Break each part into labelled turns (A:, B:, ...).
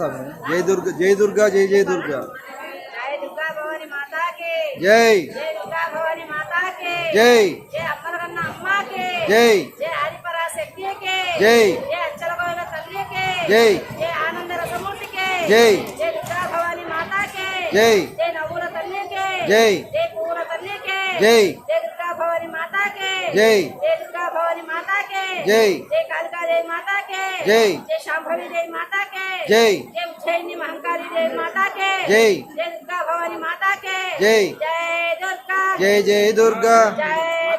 A: స్వామి. జై దుర్గా, జై దుర్గా, జై జై దుర్గా.
B: జై దుర్గా భవాని మాతాకి
A: జై.
B: జై దుర్గా భవాని మాతాకి
A: జై.
B: జై అమ్మలగన్న అమ్మకి
A: జై.
B: జై ఆదిపరాశక్తికి
A: జై.
B: జై అచ్చలగోవిన తల్లికి
A: జై.
B: జై ఆనంద రసమూర్తికి
A: జై.
B: జై దుర్గా భవాని మాతాకి
A: జై.
B: జై నవ్వుల తల్లికి
A: జై.
B: జై పూల తల్లికి
A: జై.
B: జై దుర్గా భవాని మాతాకి
A: జై.
B: జై దుర్గా భవాని మాతాకి
A: జై.
B: జై కాళికా దేవి మాతాకి
A: జై.
B: జై శాంభవి దేవి మాతాకి
A: జై.
B: జై ఉజ్జయిని మహంకాళి దేవి మాతాకి
A: జై.
B: జై దుర్గా భవాని మాతాకి
A: జై.
B: జై దుర్గా
A: జై జై దుర్గా.
B: జై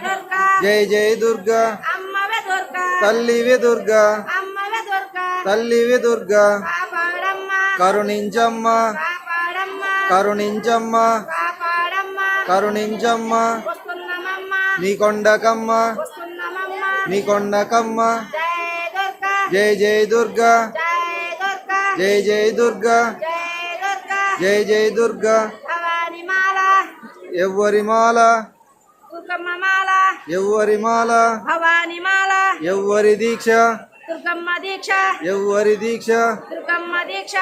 B: దుర్గా
A: జై జై దుర్గా.
B: అమ్మవే దుర్గా
A: తల్లివి దుర్గా.
B: అమ్మవే దుర్గా
A: తల్లివి దుర్గా.
B: కాపాడమ్మ
A: కరుణించమ్మ,
B: కాపాడమ్మ
A: కరుణించమ్మ,
B: కాపాడమ్మ
A: కరుణించమ్మ.
B: వస్తున్నామమ్మ
A: నీ కొండకమ్మ,
B: వస్తున్నామమ్మ
A: నీ కొండకమ్మ.
B: జై దుర్గా
A: జై జై దుర్గా.
B: జై దుర్గా
A: జై జై దుర్గా.
B: జై దుర్గా
A: జై జై దుర్గా.
B: భవాని మాల
A: ఎవ్వరి మాల,
B: దుర్గమ్మ మాల
A: ఎవ్వరి మాల,
B: భవాని మాల
A: ఎవ్వరి దీక్ష,
B: దుర్గమ్మ దీక్ష
A: ఎవ్వరి దీక్ష.
B: దుర్గమ్మ దీక్ష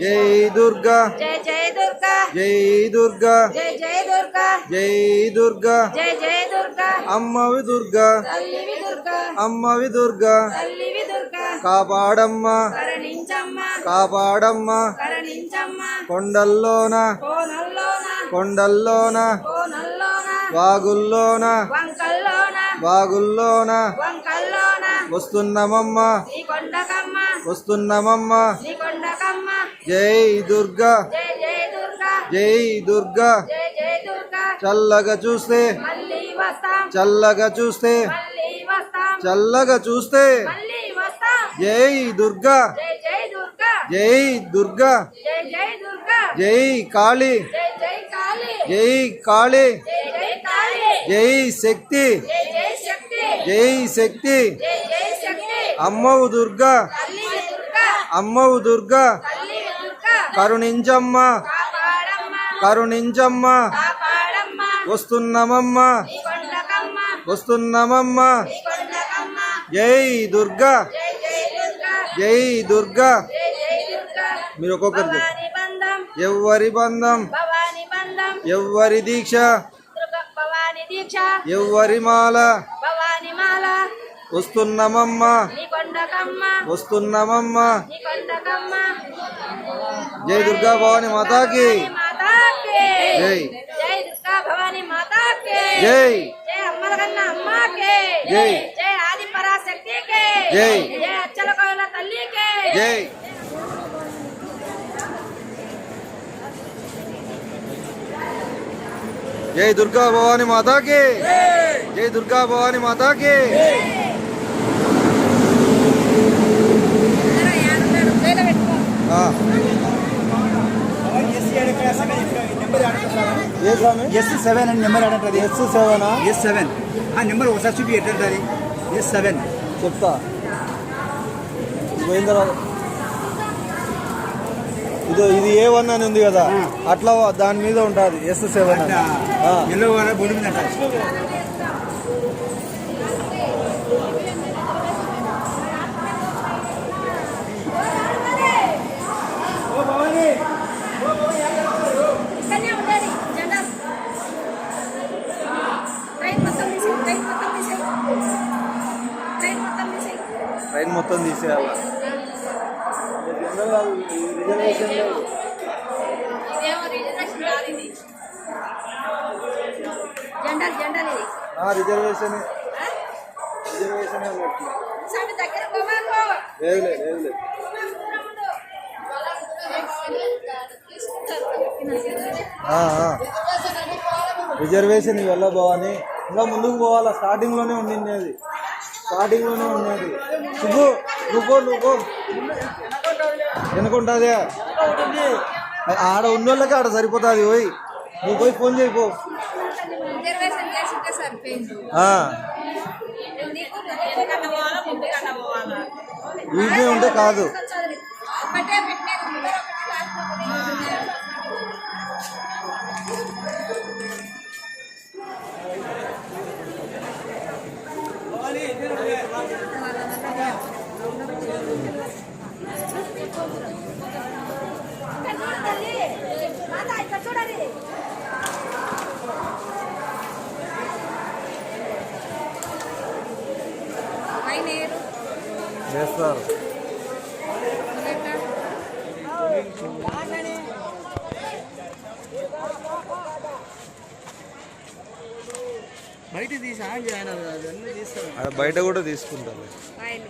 A: జై దుర్గా.
B: జై జై దుర్గా
A: జై దుర్గా.
B: జై జై దుర్గా
A: జై దుర్గా.
B: జై జై దుర్గా
A: అమ్మవి దుర్గా.
B: తల్లివి దుర్గా
A: అమ్మవి దుర్గా.
B: తల్లివి దుర్గా
A: కాపాడమ్మ,
B: కరుణించమ్మ
A: కాపాడమ్మ.
B: కరుణించమ్మ
A: కొండల్లోన,
B: కోనల్లోన
A: కొండల్లోన,
B: కోనల్లోన
A: వాగుల్లోన,
B: వంకల్లోన
A: వాగుల్లోన
B: వంకల్లోన
A: వస్తున్నమమ్మ,
B: నీ కొండకమ్మ
A: వస్తున్నమమ్మ.
B: నీ కొండకమ్మ
A: జై దుర్గా.
B: జై జై దుర్గా
A: జై దుర్గా.
B: జై జై దుర్గా
A: చల్లగా చూస్తే,
B: మళ్ళీ వస్తాం
A: చల్లగా చూస్తే,
B: మళ్ళీ వస్తాం
A: చల్లగా చూస్తే.
B: మళ్ళీ వస్తాం
A: జై దుర్గా.
B: జై జై దుర్గా
A: జై దుర్గా.
B: జై జై దుర్గా
A: జై కాళీ.
B: జై జై కాళీ
A: జై కాళీ.
B: జై జై కాళీ
A: జై శక్తి.
B: జై జై శక్తి
A: జై శక్తి.
B: జై జై శక్తి
A: అమ్మవు దుర్గా.
B: తల్లివి దుర్గా
A: అమ్మవు దుర్గా.
B: తల్లివి దుర్గా
A: కరుణించమ్మ,
B: కాపాడమ్మ
A: కరుణించమ్మ.
B: కాపాడమ్మ
A: వస్తున్నమమ్మ,
B: నీ కొండకమ్మ
A: వస్తున్నమమ్మ.
B: నీ కొండకమ్మ
A: జై దుర్గా.
B: జై జై దుర్గా
A: జై దుర్గా.
B: జై జై దుర్గా
A: మీరు ఒక్కొక్కరు చెప్పండి.
B: భవాని బంధం
A: ఎవ్వరి బంధం,
B: భవాని బంధం
A: ఎవ్వరి దీక్ష,
B: దుర్గా భవాని దీక్ష
A: ఎవ్వరి మాల.
B: భవాని మాల
A: వస్తున్నమమ్మ,
B: నీ కొండకమ్మ
A: వస్తున్నమమ్మ.
B: నీ కొండకమ్మ
A: జై దుర్గా భవాని మాతాకి
B: మాతాకి
A: జై.
B: జై దుర్గా భవాని మాతాకి
A: జై.
B: జై అమ్మలగన్న అమ్మకి
A: జై.
B: జై ఆది పరాశక్తికి
A: జై.
B: జై అచ్చలకోన తల్లికి
A: జై. జై దుర్గా భవాని మాతాకి జై దుర్గా భవాని మాతాకి. ఆ. ఏ స్వామి?
C: S7 అని నెంబర్ అడంటది.
A: S7
C: S7 ఆ నెంబర్ ఒకసారి చూపి ఎట్లంటది. S7
A: చెప్తా. పోయిన తర్వాత ఇది A1 అని ఉంది కదా, అట్లా దాని మీద ఉంటుంది S7 అని.
C: ఎల్లో బోర్డు మీద అంటారు.
B: ఇక్కడనే ఉండాలి జెండా ట్రైన్ మొత్తం తీసి ట్రైన్ మొత్తం తీసి ట్రైన్ మొత్తం తీసి
A: ట్రైన్ మొత్తం తీసేయాలి. రిజర్వేషన్ లేదు.
B: ఇదేమో రిజర్వేషన్ కాదు ఇది జెండాలు జెండాలు ఇది
A: రిజర్వేషన్ రిజర్వేషన్
B: స్వామి దగ్గర పోవాకు
A: లేదు లేదు లేదు. రిజర్వేషన్ ఇవల్ల భవాని ఇంకా ముందుకు పోవాలా. స్టార్టింగ్ లోనే ఉండింది అది, స్టార్టింగ్ లోనే ఉండేది. నువ్వు వెనుకుంటుంది ఆడ ఉన్నోళ్ళకి ఆడ సరిపోతుంది. పోయి నువ్వు పోయి ఫోన్ చేయిపో.
B: రిజర్వేషన్ చేసింటే సరిపోయింది
A: వీటినే ఉంటే కాదు.
B: ఒకటే పెట్టినది
C: Vale,
B: ఆయన ఏరు
A: వేస్తారు.
C: బయట తీసి ఆయన తీస్తారు.
A: బయట కూడా తీసుకుంటారు.
B: ఆయన